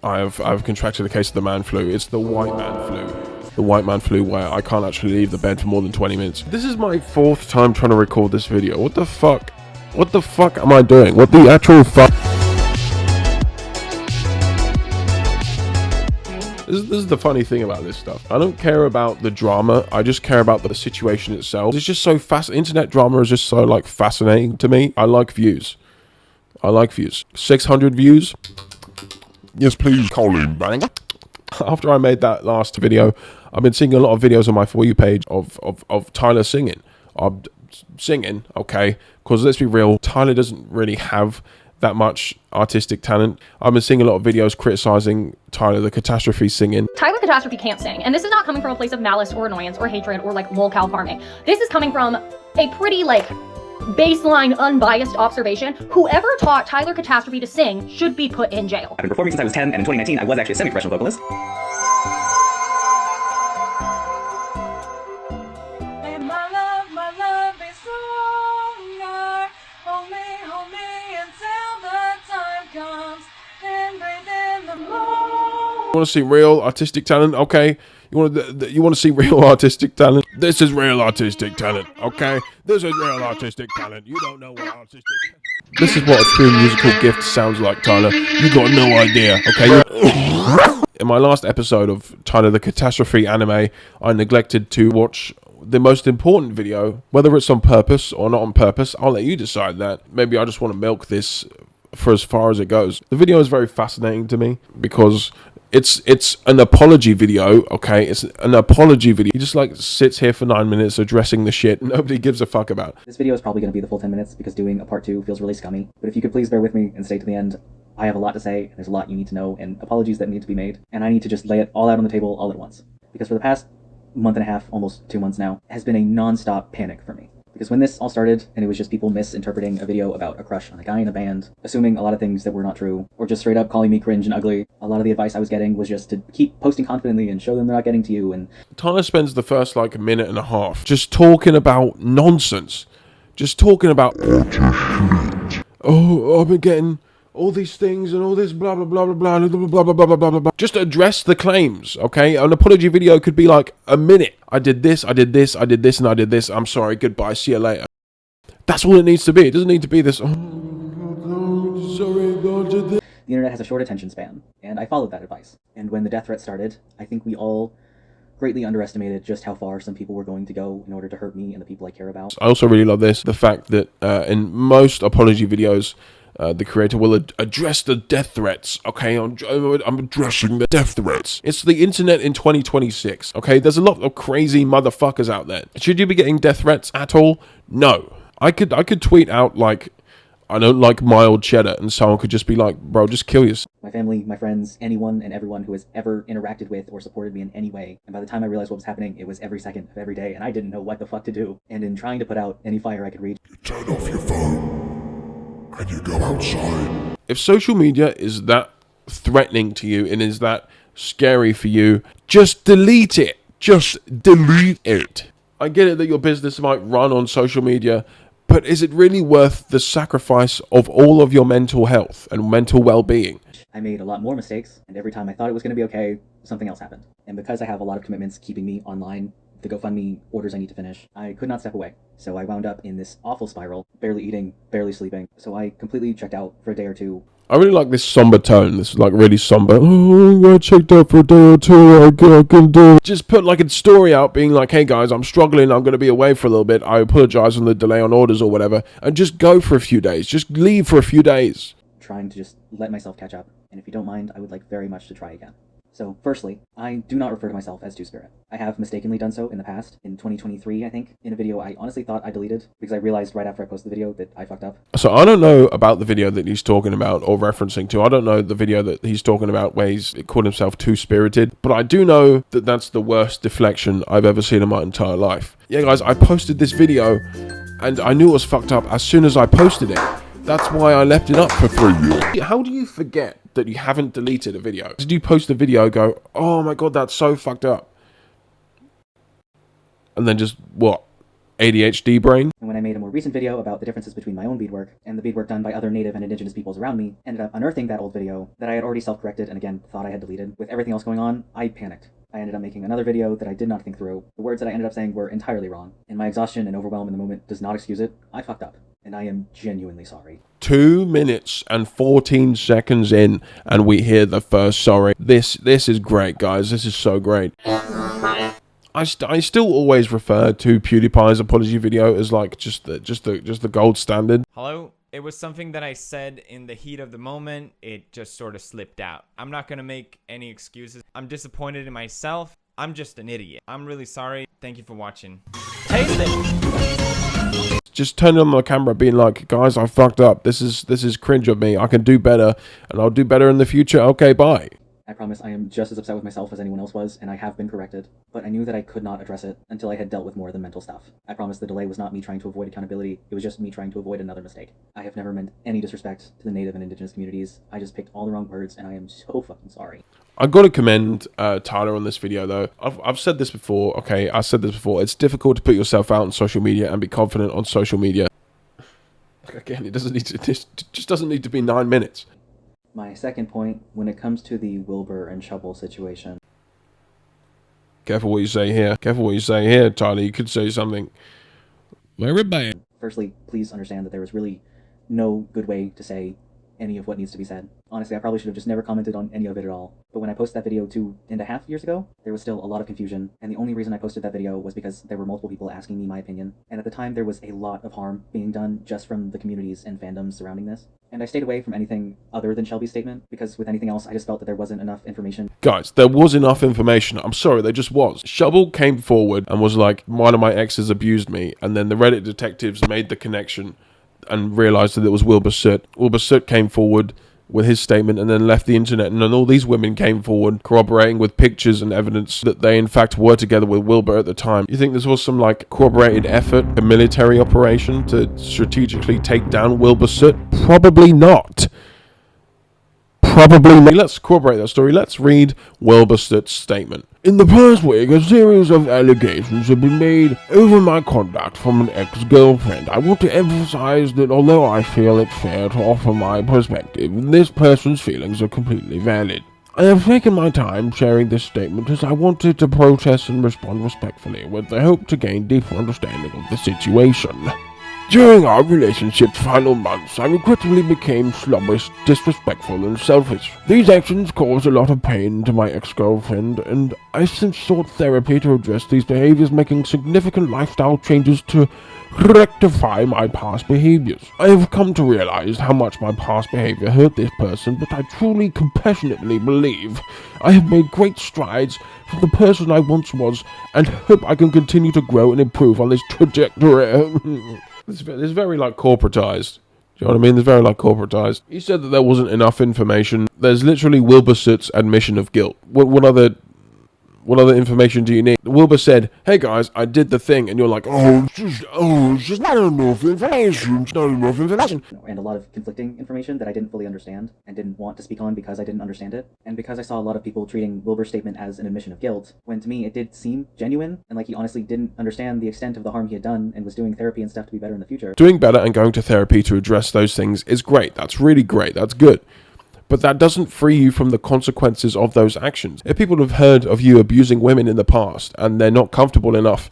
I've contracted a case of the man flu. It's the white man flu. The white man flu where I can't actually leave the bed for more than 20 minutes. This is my 4th time trying to record this video. What the fuck? What the fuck am I doing? What the actual fuck? This is the funny thing about this stuff. I don't care about the drama. I just care about the situation itself. It's just so fascinating. Internet drama is just so like fascinating to me. I like views. I like views. 600 views. Yes, please. Colin banger. After I made that last video, I've been seeing a lot of videos on my For You page of Tyler singing. Singing, okay, because let's be real, Tyler doesn't really have that much artistic talent. I've been seeing a lot of videos criticizing Tyler the Catastrophe singing. Tyler Catastrophe can't sing, and this is not coming from a place of malice or annoyance or hatred or like lolcow farming. This is coming from a pretty like baseline unbiased observation. Whoever taught Tyler Catastrophe to sing should be put in jail. I've been performing since I was 10, and in 2019 I was actually a semi-professional vocalist. You want to see real artistic talent? Okay. You want to see real artistic talent? This is real artistic talent. Okay. This is real artistic talent. You don't know what artistic. This is what a true musical gift sounds like, Tyler. You got no idea. Okay. In my last episode of Tyler the Catastrophe anime, I neglected to watch the most important video. Whether it's on purpose or not on purpose, I'll let you decide that. Maybe I just want to milk this for as far as it goes. The video is very fascinating to me because it's an apology video, okay? It's an apology video. He just like sits here for 9 minutes addressing the shit nobody gives a fuck about. This video is probably going to be the full 10 minutes because doing a part 2 feels really scummy. But if you could please bear with me and stay to the end, I have a lot to say, and there's a lot you need to know, and apologies that need to be made. And I need to just lay it all out on the table all at once. Because for the past month and a half, almost 2 months now, has been a non-stop panic for me. Because when this all started, and it was just people misinterpreting a video about a crush on a guy in a band, assuming a lot of things that were not true, or just straight up calling me cringe and ugly, a lot of the advice I was getting was just to keep posting confidently and show them they're not getting to you. And Tyler spends the first like minute and a half just talking about nonsense. Just talking about, oh, I've been getting all these things and all this blah blah blah blah blah blah blah blah blah blah blah. Just address the claims, okay? An apology video could be like a minute. I did this, I did this, I did this, and I did this. I'm sorry, goodbye, see you later. That's all it needs to be. It doesn't need to be this. Oh, sorry, God, did this. The internet has a short attention span, and I followed that advice. And when the death threat started, I think we all greatly underestimated just how far some people were going to go in order to hurt me and the people I care about. I also really love this, the fact that in most apology videos, the creator will address the death threats, okay? I'm addressing the death threats. It's the internet in 2026, okay? There's a lot of crazy motherfuckers out there. Should you be getting death threats at all? No. I could tweet out, like, I don't like mild cheddar, and someone could just be like, bro, just kill yourself. My family, my friends, anyone and everyone who has ever interacted with or supported me in any way. And by the time I realized what was happening, it was every second of every day, and I didn't know what the fuck to do. And in trying to put out any fire I could reach, you turn off your phone. And you go outside. If social media is that threatening to you and is that scary for you, just delete it. Just delete it. I get it that your business might run on social media, but is it really worth the sacrifice of all of your mental health and mental well-being? I made a lot more mistakes, and every time I thought it was going to be okay, something else happened. And because I have a lot of commitments keeping me online, the GoFundMe orders I need to finish, I could not step away. So I wound up in this awful spiral, barely eating, barely sleeping. So I completely checked out for a day or two. I really like this somber tone. This is like really somber. Oh, I checked out for a day or two. I can do it. Just put like a story out being like, hey guys, I'm struggling. I'm going to be away for a little bit. I apologize on the delay on orders or whatever. And just go for a few days. Just leave for a few days. Trying to just let myself catch up. And if you don't mind, I would like very much to try again. So, firstly, I do not refer to myself as Two-Spirit. I have mistakenly done so in the past, in 2023, I think, in a video I honestly thought I deleted, because I realized right after I posted the video that I fucked up. So I don't know about the video that he's talking about or referencing to. I don't know the video that he's talking about where he's called himself Two-Spirited, but I do know that that's the worst deflection I've ever seen in my entire life. Yeah, guys, I posted this video, and I knew it was fucked up as soon as I posted it. That's why I left it up for 3 years. How do you forget that you haven't deleted a video? Did you post a video, go, oh my god, that's so fucked up? And then just, what? ADHD brain. And when I made a more recent video about the differences between my own beadwork and the beadwork done by other native and indigenous peoples around me, ended up unearthing that old video that I had already self-corrected and again thought I had deleted. With everything else going on, I panicked. I ended up making another video that I did not think through. The words that I ended up saying were entirely wrong, and my exhaustion and overwhelm in the moment does not excuse it. I fucked up, and I am genuinely sorry. 2 minutes and 14 seconds in, and we hear the first sorry. This is great, guys. This is so great. I still always refer to PewDiePie's apology video as like just the gold standard. Hello? It was something that I said in the heat of the moment. It just sort of slipped out. I'm not gonna make any excuses. I'm disappointed in myself. I'm just an idiot. I'm really sorry. Thank you for watching. Taste it! Just turning on my camera being like, guys, I fucked up. This is cringe of me. I can do better, and I'll do better in the future. Okay, bye. I promise I am just as upset with myself as anyone else was, and I have been corrected, but I knew that I could not address it until I had dealt with more of the mental stuff. I promise the delay was not me trying to avoid accountability, it was just me trying to avoid another mistake. I have never meant any disrespect to the native and indigenous communities. I just picked all the wrong words, and I am so fucking sorry. I got to commend Tyler on this video, though. I've said this before. Okay, I said this before. It's difficult to put yourself out on social media and be confident on social media. Again, it just doesn't need to be 9 minutes. My second point, when it comes to the Wilbur and Shovel situation. Careful what you say here. Careful what you say here, Tyler. You could say something very bad. Firstly, please understand that there is really no good way to say any of what needs to be said. Honestly, I probably should have just never commented on any of it at all. But when I posted that video 2.5 years ago, there was still a lot of confusion, and the only reason I posted that video was because there were multiple people asking me my opinion, and at the time there was a lot of harm being done just from the communities and fandoms surrounding this. And I stayed away from anything other than Shelby's statement, because with anything else, I just felt that there wasn't enough information. Guys, there was enough information. I'm sorry, there just was. Shovel came forward and was like, one of my exes abused me, and then the Reddit detectives made the connection and realized that it was Wilbur Soot. Wilbur Soot came forward with his statement and then left the internet, and then all these women came forward corroborating with pictures and evidence that they in fact were together with Wilbur at the time. You think this was some like corroborated effort, a military operation to strategically take down Wilbur Soot? Probably not. Probably not. Let's corroborate that story. Let's read Wilbur Soot's statement. In the past week, a series of allegations have been made over my conduct from an ex-girlfriend. I want to emphasize that although I feel it fair to offer my perspective, this person's feelings are completely valid. I have taken my time sharing this statement as I wanted to protest and respond respectfully with the hope to gain deeper understanding of the situation. During our relationship's final months, I regrettably became sluggish, disrespectful, and selfish. These actions caused a lot of pain to my ex-girlfriend, and I since sought therapy to address these behaviors, making significant lifestyle changes to rectify my past behaviors. I have come to realize how much my past behavior hurt this person, but I truly, compassionately believe I have made great strides from the person I once was, and hope I can continue to grow and improve on this trajectory. It's very like corporatized. Do you know what I mean? It's very like corporatized. He said that there wasn't enough information. There's literally Wilbur Soot's admission of guilt. What other information do you need? Wilbur said, hey guys, I did the thing, and you're like, it's just not enough information. It's not enough information. And a lot of conflicting information that I didn't fully understand and didn't want to speak on because I didn't understand it. And because I saw a lot of people treating Wilbur's statement as an admission of guilt, when to me it did seem genuine, and like he honestly didn't understand the extent of the harm he had done and was doing therapy and stuff to be better in the future. Doing better and going to therapy to address those things is great. That's really great. That's good. But that doesn't free you from the consequences of those actions. If people have heard of you abusing women in the past and they're not comfortable enough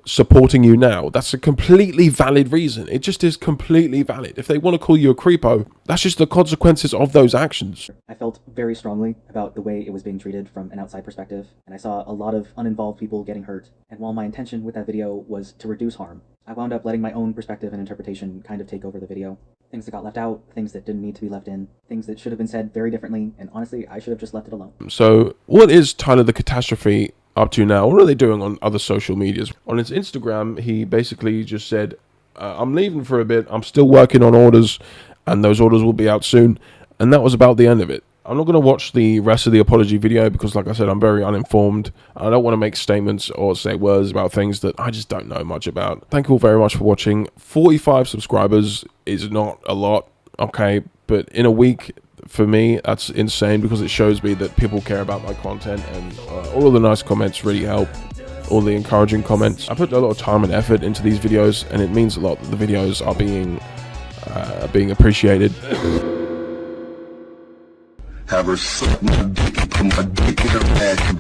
supporting you now, that's a completely valid reason. It just is completely valid. If they want to call you a creepo, that's just the consequences of those actions. I felt very strongly about the way it was being treated from an outside perspective, and I saw a lot of uninvolved people getting hurt. And while my intention with that video was to reduce harm, I wound up letting my own perspective and interpretation kind of take over the video. Things that got left out, things that didn't need to be left in, things that should have been said very differently, and honestly, I should have just left it alone. So, what is Tyler the Catastrophe up to now? What are they doing on other social medias? On his Instagram, he basically just said, I'm leaving for a bit, I'm still working on orders, and those orders will be out soon. And that was about the end of it. I'm not going to watch the rest of the apology video because, like I said, I'm very uninformed. I don't want to make statements or say words about things that I just don't know much about. Thank you all very much for watching. 45 subscribers is not a lot, okay? But in a week, for me, that's insane because it shows me that people care about my content, and all of the nice comments really help. all the encouraging comments. I put a lot of time and effort into these videos, and it means a lot that the videos are being appreciated. Have her suck my dick, put my dick in her ass,